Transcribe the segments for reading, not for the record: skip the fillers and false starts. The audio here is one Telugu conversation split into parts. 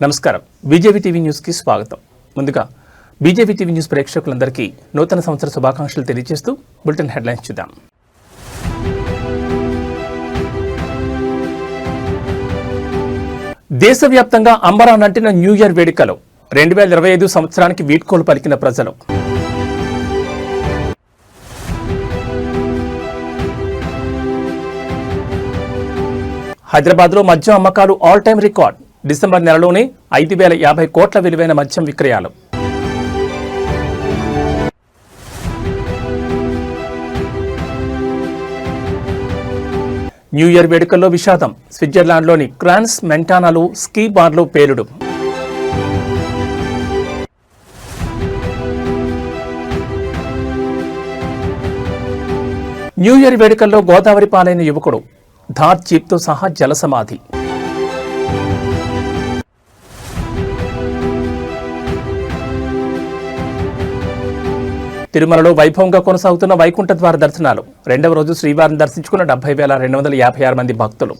నమస్కారం. బీజేపీ టీవీ న్యూస్కి స్వాగతం. ముందుగా బీజేపీ టీవీ న్యూస్ ప్రేక్షకులందరికీ నూతన సంవత్సర శుభాకాంక్షలు తెలియజేస్తూ బులెటిన్ హెడ్లైన్స్ చూద్దాం. దేశవ్యాప్తంగా అంబరానంటిన న్యూ ఇయర్ వేడుకలు 2025 సంవత్సరానికి వీడ్కోలు పలికిన ప్రజలు. హైదరాబాద్లో మద్యం అమ్మకాలు ఆల్ టైమ్ రికార్డ్. డిసెంబర్ నెలలోనే 5,050 కోట్ల విలువైన మద్యం విక్రయాలు. న్యూ ఇయర్ వేడుకల్లో విషాదం. స్విట్జర్లాండ్లోని క్రాన్స్ మెంటానాలో స్కీ బార్లో పేలుడు. న్యూ ఇయర్ వేడుకల్లో గోదావరి పాలైన యువకుడు. థార్ చీప్తో సహా జలసమాధి. తిరుమలలో వైభవంగా కొనసాగుతున్న వైకుంఠ ద్వార దర్శనాలు. రెండవ రోజు శ్రీవారిని దర్శించుకున్న 70,256 మంది భక్తులు.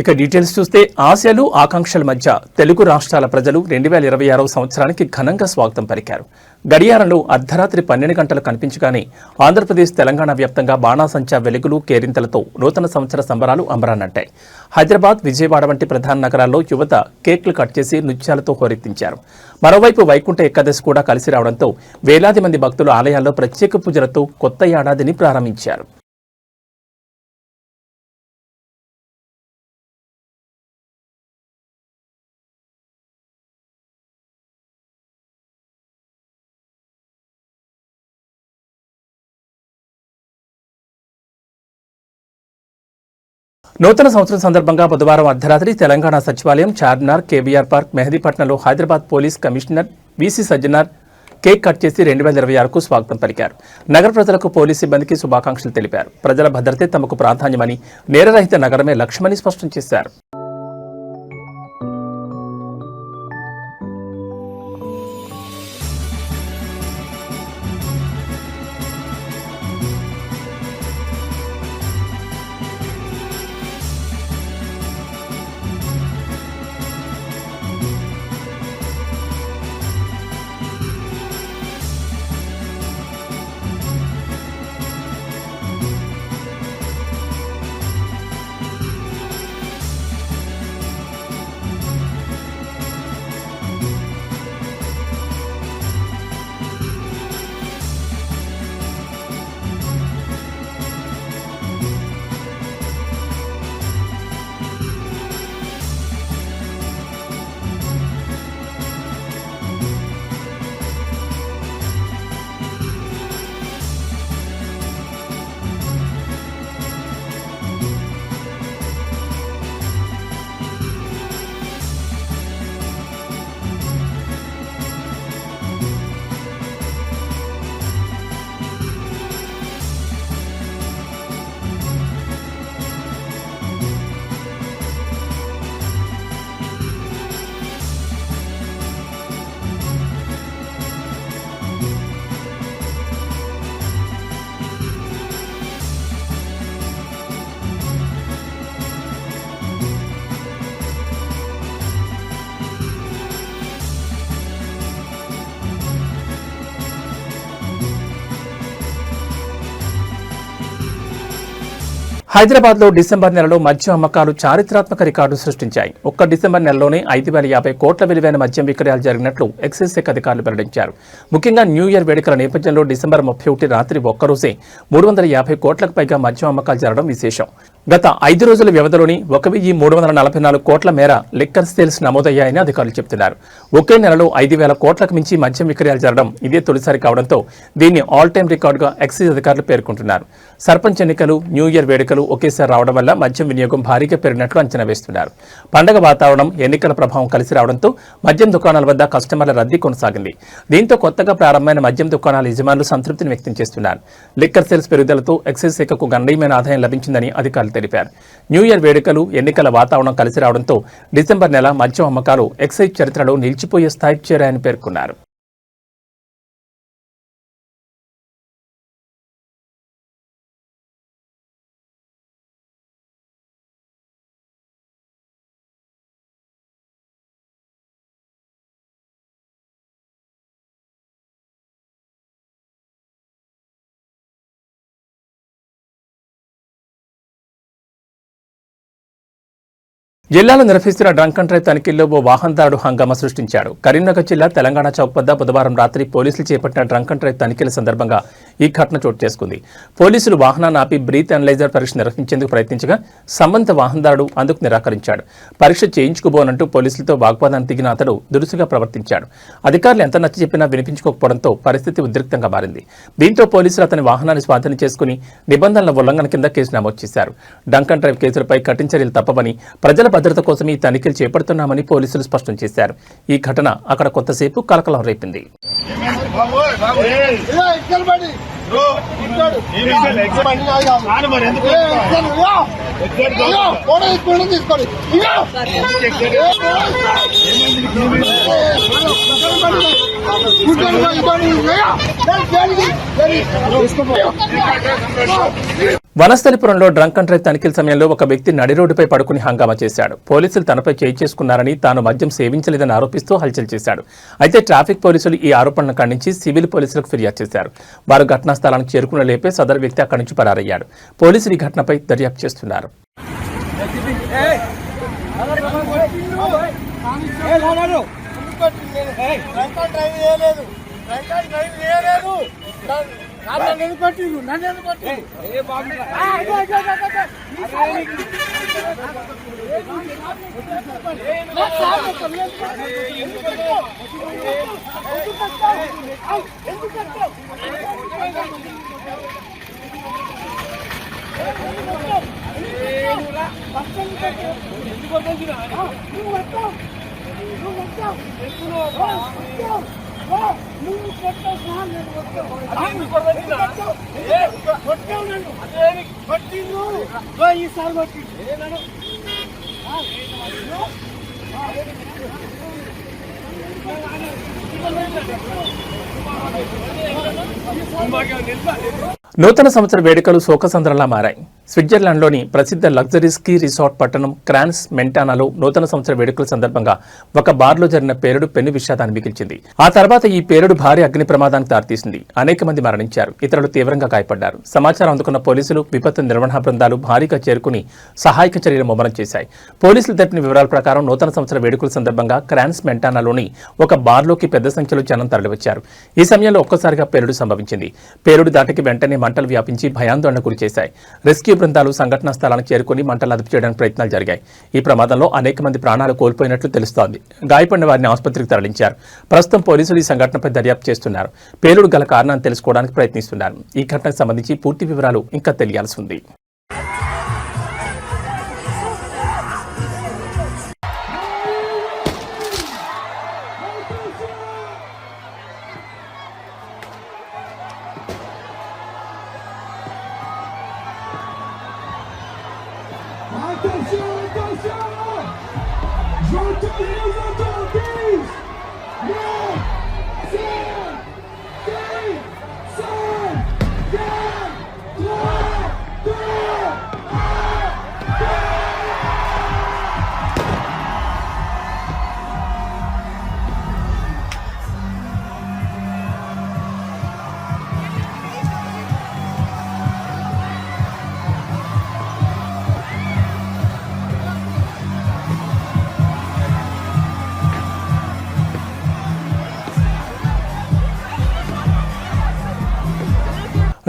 ఇక డీటెయిల్స్ చూస్తే ఆశలు ఆకాంక్షల మధ్య తెలుగు రాష్ట్రాల ప్రజలు 2026 సంవత్సరానికి ఘనంగా స్వాగతం పలికారు. గడియారంలో అర్ధరాత్రి 12 గంటలు కనిపించగానే ఆంధ్రప్రదేశ్ తెలంగాణ వ్యాప్తంగా బాణాసంచా వెలుగులు కేరింతలతో నూతన సంవత్సర సంబరాలు అంబరాన్నంటాయి. హైదరాబాద్, విజయవాడ వంటి ప్రధాన నగరాల్లో యువత కేక్లు కట్ చేసి నృత్యాలతో హోరెత్తించారు. మరోవైపు వైకుంఠ ఏకాదశి కూడా కలిసి రావడంతో వేలాది మంది భక్తులు ఆలయాల్లో ప్రత్యేక పూజలతో కొత్త ఏడాదిని ప్రారంభించారు. నూతన సంవత్సరం సందర్భంగా బుధవారం అర్ధరాత్రి తెలంగాణ సచివాలయం, చార్మినార్, కేబీఆర్ పార్క్, మెహదీపట్నంలో Hyderabad police commissioner VC Sajjanar cake cut చేసి 2026కు స్వాగతం పలికారు. నగర ప్రజలకు పోలీస్ సిబ్బందికి శుభాకాంక్షలు తెలిపారు. ప్రజల భద్రతే తమకు ప్రాధాన్యమని, నేరరహిత నగరమే లక్ష్యమని స్పష్టం చేశారు. హైదరాబాద్లో డిసెంబర్ నెలలో మద్యం అమ్మకాలు చారిత్రాత్మక రికార్డు సృష్టించాయి. ఒక్క డిసెంబర్ నెలలోనే 5,050 కోట్ల విలువైన మద్యం విక్రయాలు జరిగినట్లు ఎక్సైజ్ శాఖ అధికారులు వెల్లడించారు. ముఖ్యంగా న్యూ ఇయర్ వేడుకల నేపథ్యంలో డిసెంబర్ 31 రాత్రి ఒక్కరోజే 350 కోట్లకు పైగా మద్యం అమ్మకాలు జరగడం విశేషం. గత 5 రోజుల వ్యవధిలోని 1,344 కోట్ల మేర లిక్కర్ సేల్స్ నమోదయ్యాయని అధికారులు చెబుతున్నారు. ఒకే నెలలో 5,000 కోట్లకు మించి మద్యం విక్రయాలు జరగడం ఇదే తొలిసారి కావడంతో దీన్ని ఆల్ టైమ్ రికార్డుగా ఎక్సైజ్ అధికారులు పేర్కొంటున్నారు. సర్పంచ్ ఎన్నికలు, న్యూ ఇయర్ వేడుకలు ఒకేసారి రావడం వల్ల మద్యం వినియోగం భారీగా పెరిగినట్లు అంచనా వేస్తున్నారు. పండగ వాతావరణం, ఎన్నికల ప్రభావం కలిసి రావడంతో మద్యం దుకాణాల వద్ద కస్టమర్ల రద్దీ కొనసాగింది. దీంతో కొత్తగా ప్రారంభమైన మద్యం దుకాణాల యజమానులు సంతృప్తిని వ్యక్తం చేస్తున్నారు. లిక్కర్ సేల్స్ పెరుగుదలతో ఎక్సైజ్ శాఖకు గణనీయమైన ఆదాయం లభించిందని అధికారులు తెలిపారు. న్యూ ఇయర్ వేడుకలు, ఎన్నికల వాతావరణం కలిసి రావడంతో డిసెంబర్ నెల మద్యం అమ్మకాలు ఎక్సైజ్ చరిత్రలో నిలిచిపోయే స్థాయికి చేరాయని పేర్కొన్నారు. జిల్లాలో నిర్వహిస్తున్న డ్రంక్ అండ్ డ్రైవ్ తనిఖీల్లో ఓ వాహనదారుడు హంగామా సృష్టించాడు. కరీంనగర్ జిల్లా తెలంగాణ చౌక్ వద్ద బుధవారం రాత్రి పోలీసులు చేపట్టిన డ్రంక్ అండ్ డ్రైవ్ తనిఖీల సందర్భంగా ఈ ఘటన చోటు చేసుకుంది. పోలీసులు వాహనాన్ని ఆపి బ్రీత్ అనలైజర్ పరీక్ష నిర్వహించేందుకు ప్రయత్నించగా సంబంధిత వాహనదారుడు అందుకు నిరాకరించాడు. పరీక్ష చేయించుకోబోనంటూ పోలీసులతో వాగ్వాదానికి దిగిన అతడు దురుసుగా ప్రవర్తించాడు. అధికారులు ఎంత నచ్చ చెప్పినా వినిపించుకోకపోవడంతో పరిస్థితి ఉద్రిక్తంగా మారింది. దీంతో పోలీసులు అతని వాహనాన్ని స్వాధీనం చేసుకుని నిబంధనల ఉల్లంఘన కింద కేసు నమోదు చేశారు. డ్రంక్ అండ్ డ్రైవ్ కేసులపై కఠిన చర్యలు తప్పవని, ప్రజల భద్రత కోసం ఈ తనిఖీలు చేపడుతున్నామని పోలీసులు స్పష్టం చేశారు. ఈ ఘటన అక్కడ కొంతసేపు కలకలం రేపింది. వనస్థలిపురంలో డ్రంక్ అండ్ డ్రైవ్ తనిఖీల సమయంలో ఒక వ్యక్తి నడి రోడ్డుపై పడుకుని హంగామా చేశాడు. పోలీసులు తనపై చేయి చేసుకున్నారని, తాను మద్యం సేవించలేదని ఆరోపిస్తూ హల్చల్ చేశాడు. అయితే ట్రాఫిక్ పోలీసులు ఈ ఆరోపణలను ఖండించి సివిల్ పోలీసులకు ఫిర్యాదు చేశారు. వారు ఘటనా స్థలానికి చేరుకున్న లేపే సదరు వ్యక్తి అక్కడి నుంచి పరారయ్యాడు. పోలీసులు ఈ ఘటనపై దర్యాప్తు చేస్తున్నారు. నూతన సంవత్సర వేడుకలు శోకసంద్రంలా మారాయి. స్విట్జర్లాండ్లోని ప్రసిద్ధ లగ్జరీ స్కీ రిసార్ట్ పట్టణం క్రాన్స్ మెంటానాలో నూతన సంవత్సర వేడుకల సందర్భంగా ఒక బార్లో జరిగిన పేలుడు పెను విషాదాన్ని మిగిల్చింది. ఆ తర్వాత ఈ పేలుడు భారీ అగ్ని ప్రమాదానికి దారితీసింది. అనేక మంది మరణించారు, ఇతరులు తీవ్రంగా గాయపడ్డారు. సమాచారం అందుకున్న పోలీసులు, విపత్తు నిర్వహణ బృందాలు భారీగా చేరుకుని సహాయక చర్యలు ముమ్మరం చేశాయి. పోలీసులు తెలిపిన వివరాల ప్రకారం నూతన సంవత్సర వేడుకల సందర్భంగా క్రాన్స్ మెంటానాలోని ఒక బార్లోకి పెద్ద సంఖ్యలో జనం తరలివచ్చారు. ఈ సమయంలో ఒక్కసారిగా పేలుడు సంభవించింది. పేలుడు దాటికి వెంటనే మంటలు వ్యాపించి భయాందోళన గురిచేశాయి. రెస్క్యూ బృందాలు సంఘటనా స్థలానికి చేరుకుని మంటలు అదుపు చేయడానికి ప్రయత్నాలు జరిగాయి. ఈ ప్రమాదంలో అనేక మంది ప్రాణాలు కోల్పోయినట్లు తెలుస్తోంది. గాయపడిన వారిని ఆసుపత్రికి తరలించారు. ప్రస్తుతం పోలీసులు ఈ సంఘటనపై దర్యాప్తు చేస్తున్నారు. పేలుడు గల కారణాన్ని తెలుసుకోవడానికి ప్రయత్నిస్తున్నారు. ఈ ఘటనకు సంబంధించి పూర్తి వివరాలు ఇంకా తెలియాల్సి ఉంది.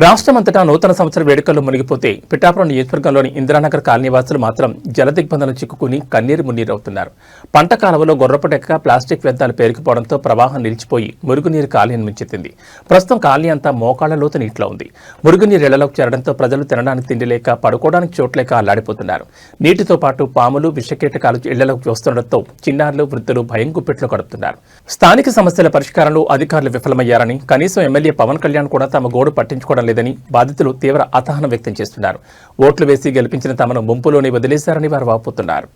రాష్ట్రమంతటా నూతన సంవత్సర వేడుకల్లో మునిగిపోతే పిఠాపురం నియోజకవర్గంలోని ఇందిరానగర్ కాలనీవాసులు మాత్రం జలదిగ్బంధనలు చిక్కుకుని కన్నీరు మున్నీరవుతున్నారు. పంట కాలువలో గొర్రపటెక్క ప్లాస్టిక్ వ్యర్థాలు పేరుకుపోవడంతో ప్రవాహం నిలిచిపోయి మురుగునీరు కాలనీని ముంచెత్తింది. ప్రస్తుతం కాలనీ అంతా మోకాళ్ల లోతు నీటిలో ఉంది. మురుగునీరు ఇళ్లలోకి చేరడంతో ప్రజలు తినడానికి తిండి లేక, పడుకోవడానికి చోట్లేక అల్లాడిపోతున్నారు. నీటితో పాటు పాములు, విషకీటకాలు ఇళ్లలోకి వస్తుండటంతో చిన్నారులు, వృద్ధులు భయం గుప్పెట్లో గడుపుతున్నారు. స్థానిక సమస్యల పరిష్కారంలో అధికారులు విఫలమయ్యారని, కనీసం ఎమ్మెల్యే పవన్ కళ్యాణ్ కూడా తమ గోడు పట్టించుకోవడం లేదని బాధితులు తీవ్ర అసహనం వ్యక్తం చేస్తున్నారు. ఓట్లు వేసి గెలిపించిన తమను ముంపులోనే వదిలేశారని వారు వాపోతున్నారు.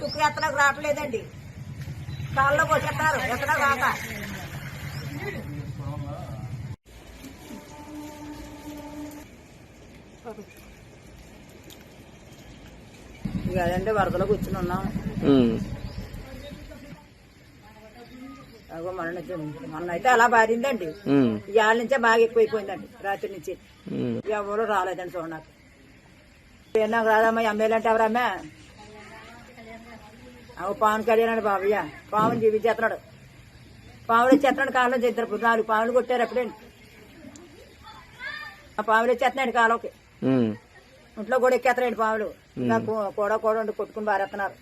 తుక్కు ఎత్తడానికి రావట్లేదండి, కాళ్ళలోకి వచ్చేస్తారు ఎక్కడ రాక. ఇక అదండి వరదలో కూర్చుని ఉన్నాం. మొన్న అయితే అలా బారిందండి, ఇవాళ నుంచే బాగా ఎక్కువైపోయిందండి. రాత్రి నుంచి ఎవరు రాలేదండి చూడడానికి. నాకు రాదమ్మా, ఎమ్మెల్యే అంటే ఎవరమ్మా? పవన్ కళ్యాణ్ అండి బాబయ్య, పాముని చూపించేస్తున్నాడు. పాములు వచ్చేస్తున్నాడు కాలంలో ఇద్దరు 4 పాములు కొట్టారు ఎప్పుడండి. ఆ పాములు వచ్చేస్తున్నాడు కాలంకి, ఇంట్లో కూడా ఎక్కేస్తున్నాడు పాములు. నాకు కూడా కొట్టుకుని బారేస్తున్నారు.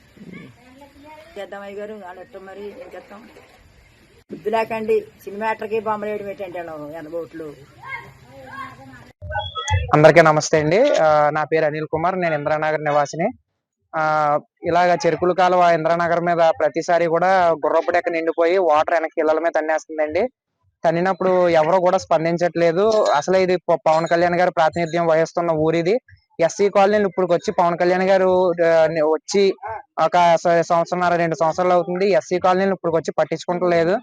చేద్దాం అయ్య గారు వాళ్ళెట్ట మరి ఏం చేస్తాం? బుద్ధి లేకండి, సినిమాటర్కి బొమ్మలు వేయడం ఏంటంటే ఎనబోట్లు. అందరికీ నమస్తే అండి. నా పేరు అనిల్ కుమార్, నేను ఇంద్రానగర్ నివాసిని. ఇలాగ చెరుకుల కాలువ ఇంద్రానగర్ మీద ప్రతిసారి కూడా గుర్రపు డెక్క నిండిపోయి వాటర్ వెనక్కి ఇళ్ల మీద తన్నేస్తుందండి. తన్నినప్పుడు ఎవరు కూడా స్పందించట్లేదు. అసలు ఇది పవన్ కళ్యాణ్ గారు ప్రాతినిధ్యం వహిస్తున్న ఊరిది. ఎస్సీ కాలనీలు ఇప్పుడు వచ్చి పవన్ కళ్యాణ్ గారు వచ్చి ఒక 1.5 సంవత్సరాలు 2 సంవత్సరాలు అవుతుంది. ఎస్సీ కాలనీలు ఇప్పుడు వచ్చి పట్టించుకుంటలేదు.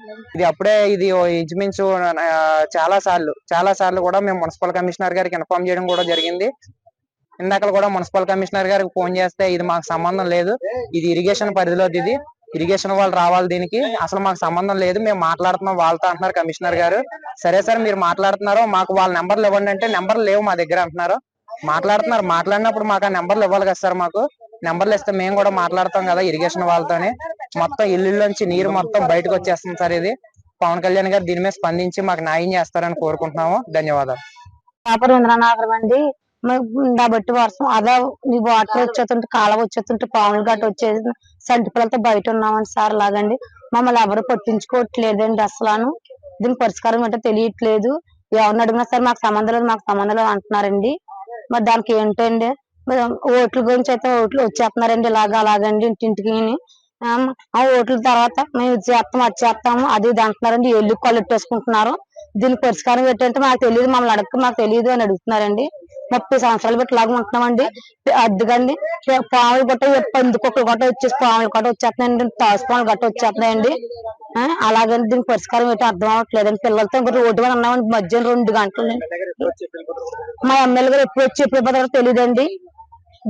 ఇది ఇంచుమించు చాలా సార్లు కూడా మేము మున్సిపల్ కమిషనర్ గారికి ఇన్ఫార్మ్ చేయడం కూడా జరిగింది. ఇందాక కూడా మున్సిపల్ కమిషనర్ గారికి ఫోన్ చేస్తే ఇది మాకు సంబంధం లేదు, ఇది ఇరిగేషన్ పరిధిలోది, ఇది ఇరిగేషన్ వాళ్ళు రావాలి, దీనికి అసలు మాకు సంబంధం లేదు, మేము మాట్లాడుతున్నాం వాళ్ళతో అంటున్నారు కమిషనర్ గారు. సరే సార్ మీరు మాట్లాడుతున్నారో మాకు వాళ్ళ నెంబర్లు ఇవ్వండి అంటే నెంబర్లు లేవు మా దగ్గర అంటున్నారు. మాట్లాడినప్పుడు మాకు ఆ నెంబర్లు ఇవ్వాలి కదా సార్. మాకు నెంబర్లు ఇస్తే మేము కూడా మాట్లాడతాం కదా ఇరిగేషన్ వాళ్ళతోనే. మొత్తం ఇల్లులోంచి నీరు మొత్తం బయటకు వచ్చేస్తుంది సార్. ఇది పవన్ కళ్యాణ్ గారు దీని మీద స్పందించి మాకు న్యాయం చేస్తారని కోరుకుంటున్నాము. ధన్యవాదాలు. బట్టి వర్షం అలా వాటర్ వచ్చేస్తుంటే కాలువ వచ్చేస్తుంటే పాములు గట్ట వచ్చేది సంటి పిల్లలతో బయట ఉన్నామండి సార్. లాగండి మమ్మల్ని ఎవరు పట్టించుకోవట్లేదండి. అసలు దీని పరిష్కారం అంటే తెలియట్లేదు. ఎవరిని అడిగినా సరే మాకు సంబంధం లేదు అంటున్నారండి. మరి దానికి ఏంటండి? ఓట్ల గురించి అయితే ఓట్లు వచ్చేస్తున్నారండి అలాగండి ఇంటింటికి. ఆ ఓట్ల తర్వాత మేము ఇది చేస్తాము అది చేస్తాము అది ఇది అంటున్నారండి. ఎల్లు కొల్లెట్టేసుకుంటున్నారు. దీనికి పరిష్కారం ఏంటంటే మాకు తెలియదు, మమ్మల్ని అడగ మాకు తెలియదు అని అడుగుతున్నారండి. 30 సంవత్సరాలు బట్టి లాగా ఉంటున్నామండి. అద్దుకండి పాములు గట్ట పందుకొక్కలు గట్ట వచ్చేసి పాములు గట్ట వచ్చేస్తున్నాయండి, తాసు పాములు గట్ట వచ్చేస్తున్నాయండి. అలాగని దీనికి పరిష్కారం ఏంటో అర్థం అవ్వట్లేదండి. పిల్లలతో రోడ్డు మీద ఉన్నామండి మధ్యాహ్నం 2 గంటలు. మా ఎమ్మెల్యే గారు ఎప్పుడు వచ్చి ఎప్పుడు పోతారో తెలియదండి.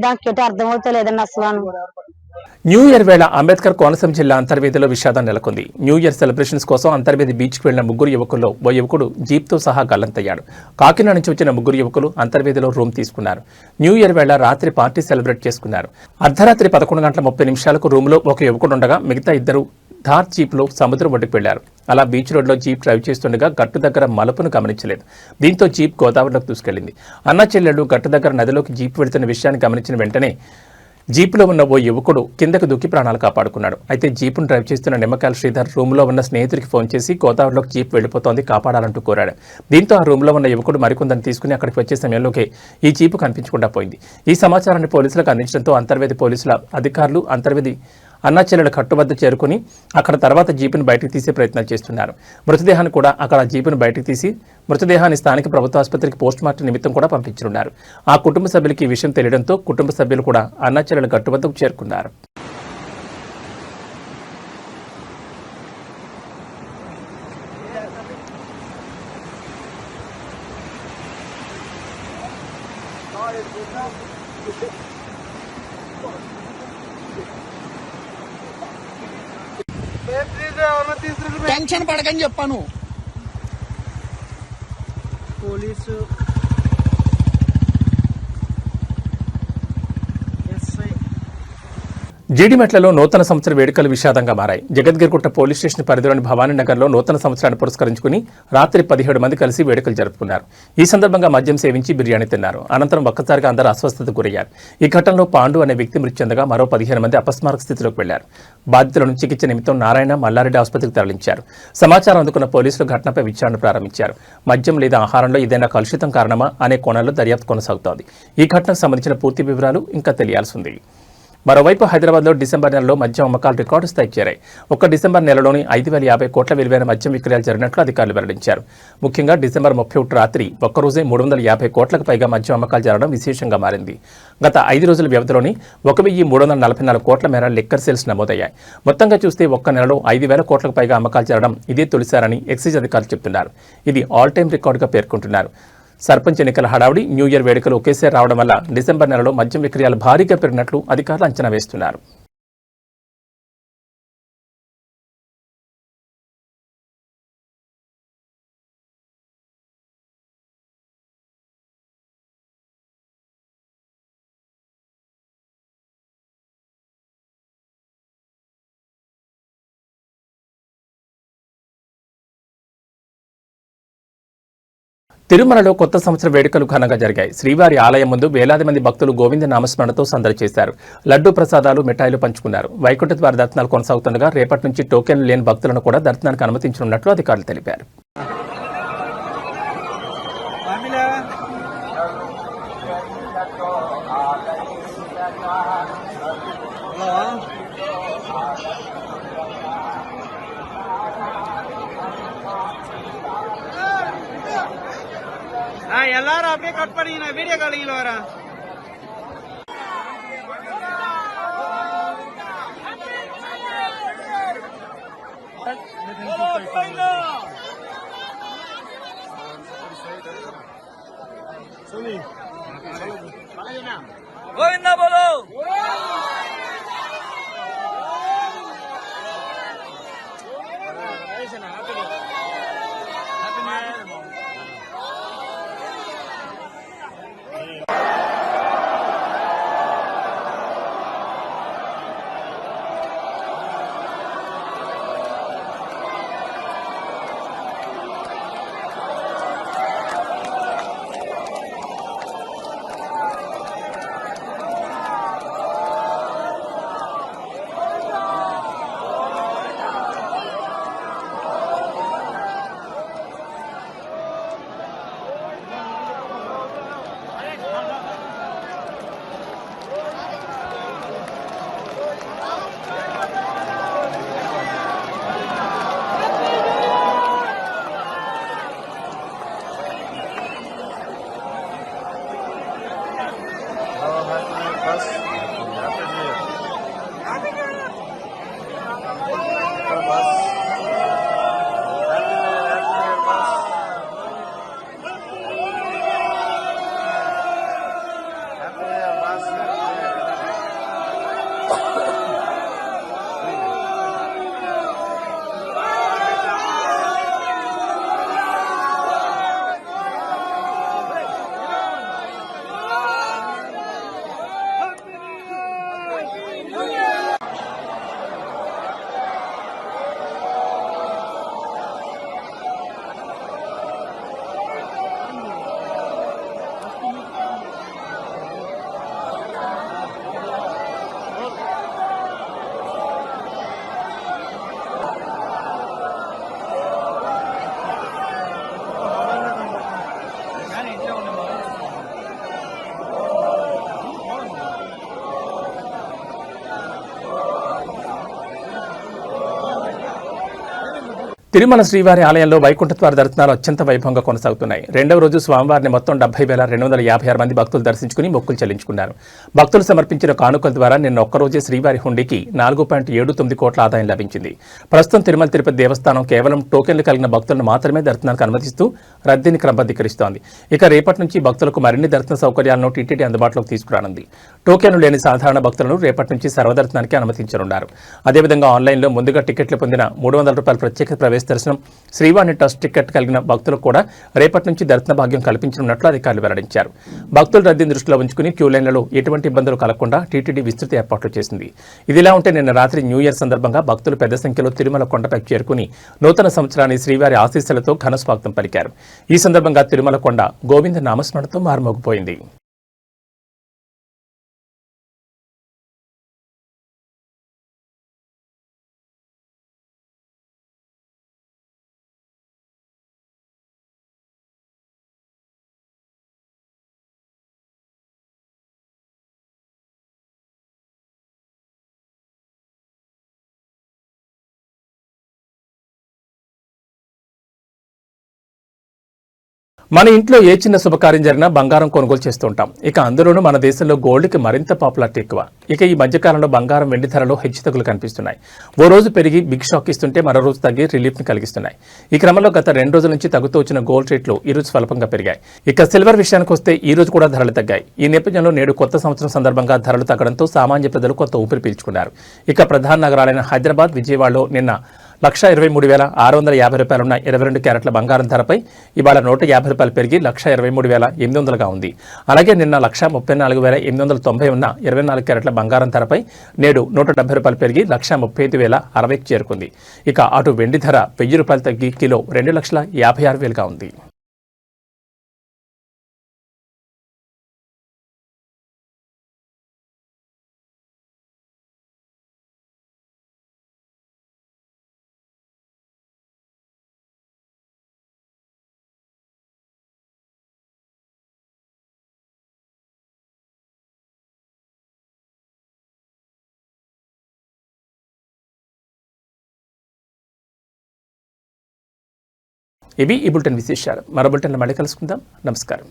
దానికి ఏంటో అర్థం అవుతలేదండి అసలు. న్యూ ఇయర్ వేళ అంబేద్కర్ కోనసీమ జిల్లా అంతర్వేదిలో విషాదం నెలకొంది. న్యూ ఇయర్ సెలబ్రేషన్స్ కోసం అంతర్వేది బీచ్కి వెళ్లిన 3 యువకుల్లో ఓ యువకుడు జీప్తో సహా గల్లంతయ్యాడు. కాకినాడ నుంచి వచ్చిన 3 యువకులు అంతర్వేదిలో రూమ్ తీసుకున్నారు. న్యూ ఇయర్ వేళ రాత్రి పార్టీ సెలబ్రేట్ చేసుకున్నారు. అర్ధరాత్రి 11 గంటల 30 నిమిషాలకు రూమ్ లో ఒక యువకుడు ఉండగా మిగతా 2 థార్ జీప్లో సముద్రం ఒడ్డుకు వెళ్లారు. అలా బీచ్ రోడ్లో జీప్ డ్రైవ్ చేస్తుండగా గట్టు దగ్గర మలుపును గమనించలేదు. దీంతో జీప్ గోదావరిలోకి దూసుకెళ్లింది. అన్నా చెల్లెళ్లు గట్టు దగ్గర నదిలోకి జీప్ వెళుతున్న విషయాన్ని గమనించిన వెంటనే జీపులో ఉన్న ఓ యువకుడు కిందకు దూకి ప్రాణాలు కాపాడుకున్నాడు. అయితే జీపును డ్రైవ్ చేస్తున్న నిమ్మకాయల శ్రీధర్ రూమ్లో ఉన్న స్నేహితుడికి ఫోన్ చేసి గోదావరిలోకి జీప్ వెళ్లిపోతోంది, కాపాడాలంటూ కోరాడు. దీంతో ఆ రూమ్లో ఉన్న యువకుడు మరికొందని తీసుకుని అక్కడికి వచ్చే సమయంలోకే ఈ జీపు కనిపించకుండా పోయింది. ఈ సమాచారాన్ని పోలీసులకు అందించడంతో అంతర్వేది పోలీసుల అధికారులు అంతర్వేది అన్నా చెల్లెల కట్టు వద్ద చేరుకుని అక్కడ తర్వాత జీపును బయటకు తీసే ప్రయత్నాలు చేస్తున్నారు. మృతదేహాన్ని కూడా అక్కడ జీపును బయటకు తీసి మృతదేహాన్ని స్థానిక ప్రభుత్వ ఆసుపత్రికి పోస్టుమార్టం నిమిత్తం కూడా పంపించనున్నారు. ఆ కుటుంబ సభ్యులకి ఈ విషయం తెలియడంతో కుటుంబ సభ్యులు కూడా అన్నా చెల్లెల కట్టు వద్దకు చేరుకున్నారు. టెన్షన్ పడకని చెప్పాను. పోలీసు జీడిమెట్లలో నూతన సంవత్సర వేడుకలు విషాదంగా మారాయి. జగద్గిరిగుట్ట పోలీస్ స్టేషన్ పరిధిలోని భవానీనగర్లో నూతన సంవత్సరాన్ని పురస్కరించుకుని రాత్రి 17 మంది కలిసి వేడుకలు జరుపుకున్నారు. ఈ సందర్భంగా మద్యం సేవించి బిర్యానీ తిన్నారు. అనంతరం ఒక్కసారిగా అందరూ అస్వస్థతకు గురయ్యారు. ఈ ఘటనలో పాండు అనే వ్యక్తి మృతి చెందగా మరో 15 మంది అపస్మారక స్థితిలోకి వెళ్లారు. బాధితులను చికిత్స నిమిత్తం నారాయణ, మల్లారెడ్డి ఆసుపత్రికి తరలించారు. సమాచారం అందుకున్న పోలీసులు ఘటనపై విచారణ ప్రారంభించారు. మద్యం లేదా ఆహారంలో ఏదైనా కలుషితం కారణమా అనే కోణంలో దర్యాప్తు కొనసాగుతోంది. ఈ ఘటనకు సంబంధించిన పూర్తి వివరాలు ఇంకా తెలియాల్సి ఉంది. మరోవైపు హైదరాబాద్లో డిసెంబర్ నెలలో మద్యం అమ్మకాలు రికార్డు స్థాయికి చేరాయి. ఒక్క డిసెంబర్ నెలలోని 5,050 కోట్ల విలువైన మద్యం విక్రయాలు జరిగినట్లు అధికారులు వెల్లడించారు. ముఖ్యంగా డిసెంబర్ 31 రాత్రి ఒక్కరోజే 350 కోట్లకు పైగా మద్యం అమ్మకాలు జరగడం విశేషంగా మారింది. గత 5 రోజుల వ్యవధిలోని 1,344 కోట్ల మేర లిక్కర్ సేల్స్ నమోదయ్యాయి. మొత్తంగా చూస్తే ఒక్క నెలలో 5,000 కోట్లకు పైగా అమ్మకాలు జరగడం ఇదే తొలిసారని ఎక్సైజ్ అధికారులు చెబుతున్నారు. ఇది ఆల్ టైమ్ రికార్డుగా పేర్కొంటున్నారు. సర్పంచ్ ఎన్నికల హడావుడి, న్యూ ఇయర్ వేడుకలు ఒకేసారి రావడం వల్ల డిసెంబర్ నెలలో మద్యం విక్రయాలు భారీగా పెరిగినట్లు అధికారులు అంచనా వేస్తున్నారు. తిరుమలలో కొత్త సంవత్సర వేడుకలు ఘనంగా జరిగాయి. శ్రీవారి ఆలయం ముందు వేలాది మంది భక్తులు గోవింద నామస్మరణతో సందడి చేశారు. లడ్డూ ప్రసాదాలు, మిఠాయిలు పంచుకున్నారు. వైకుంఠ ద్వార దర్శనాలు కొనసాగుతుండగా రేపటి నుంచి టోకెన్లు లేని భక్తులను కూడా దర్శనానికి అనుమతించనున్నట్లు అధికారులు తెలిపారు. எல்லாரும் அப்படியே கட் பண்ணீங்க, வீடியோ காலிங்ல வர గోవిందా బోలో. తిరుమల శ్రీవారి ఆలయంలో వైకుంఠద్వార దర్శనాలు అత్యంత వైభవంగా కొనసాగుతున్నాయి. రెండవ రోజు స్వామివారిని మొత్తం 70,256 మంది భక్తులు దర్శించుకుని మొక్కులు చెల్లించుకున్నారు. భక్తులు సమర్పించిన కానుకల ద్వారా నిన్న ఒక్కరోజే శ్రీవారి హుండీకి 4.79 కోట్ల ఆదాయం లభించింది. ప్రస్తుతం తిరుమల తిరుపతి దేవస్థానం కేవలం టోకెన్లు కలిగిన భక్తులను మాత్రమే దర్శనానికి అనుమతిస్తూ రద్దీని క్రమబద్ధీకరిస్తోంది. ఇక రేపటి నుంచి భక్తులకు మరిన్ని దర్శన సౌకర్యాలను టీటీడీ అందుబాటులోకి తీసుకురానుంది. టోకెన్లు లేని సాధారణ భక్తులను రేపటి నుంచి సర్వదర్శనానికి అనుమతించనున్నారు. అదేవిధంగా ఆన్లైన్లో ముందుగా టికెట్లు పొందిన ₹300 ప్రత్యేక ప్రవేశ దర్శనం, శ్రీవాణి ట్రస్ట్ టికెట్ కలిగిన భక్తులకు కూడా రేపటి నుంచి దర్శన భాగ్యం కల్పించనున్నట్లు అధికారులు వెల్లడించారు. భక్తుల రద్దీని దృష్టిలో ఉంచుకుని క్యూ లైన్లలో ఎటువంటి ఇబ్బందులు కలగకుండా టీటీడీ విస్తృత ఏర్పాట్లు చేసింది. ఇదిలా ఉంటే నిన్న రాత్రి న్యూ ఇయర్ సందర్భంగా భక్తులు పెద్ద సంఖ్యలో తిరుమల కొండపై చేరుకుని నూతన సంవత్సరాన్ని శ్రీవారి ఆశీస్సులతో ఘన స్వాగతం పలికారు. ఈ సందర్భంగా తిరుమల కొండ గోవింద నామస్మరణతో మారుమోగిపోయింది. మన ఇంట్లో ఏ చిన్న శుభకార్యం జరిగినా బంగారం కొనుగోలు చేస్తూ ఉంటాం. ఇక అందులోనూ మన దేశంలో గోల్డ్కి మరింత పాపులారిటీ ఎక్కువ. ఇక ఈ మధ్యకాలంలో బంగారం, వెండి ధరలో హెచ్చుతగ్గులు కనిపిస్తున్నాయి. ఓ రోజు పెరిగి బిగ్ షాక్ ఇస్తుంటే మరో రోజు తగ్గి రిలీఫ్ని కలిగిస్తున్నాయి. ఈ క్రమంలో గత 2 రోజుల నుంచి తగ్గుతూ వచ్చిన గోల్డ్ రేట్లు ఈ రోజు స్వల్పంగా పెరిగాయి. ఇక సిల్వర్ విషయానికి వస్తే ఈ రోజు కూడా ధరలు తగ్గాయి. ఈ నేపథ్యంలో నేడు కొత్త సంవత్సరం సందర్భంగా ధరలు తగ్గడంతో సామాన్య ప్రజలు కొత్త ఊపిరి పీల్చుకున్నారు. ఇక ప్రధాన నగరాలైన హైదరాబాద్, విజయవాడలో నిన్న ₹1,23,650 ఉన్న 22 క్యారెట్ల బంగారం ధరపై ఇవాళ ₹150 పెరిగి ₹1,23,800గా ఉంది. అలాగే నిన్న ₹1,34,890 ఉన్న 24 క్యారెట్ల బంగారం ధరపై నేడు ₹170 పెరిగి ₹1,35,060కి చేరుకుంది. ఇక అటు వెండి ధర ₹1,000 తగ్గి కిలో $2,56,000గా ఉంది. ఇవి ఈ బులెటిన్ విశేషాలు. మరో బులెటిన్లో మళ్ళీ కలుసుకుందాం. నమస్కారం.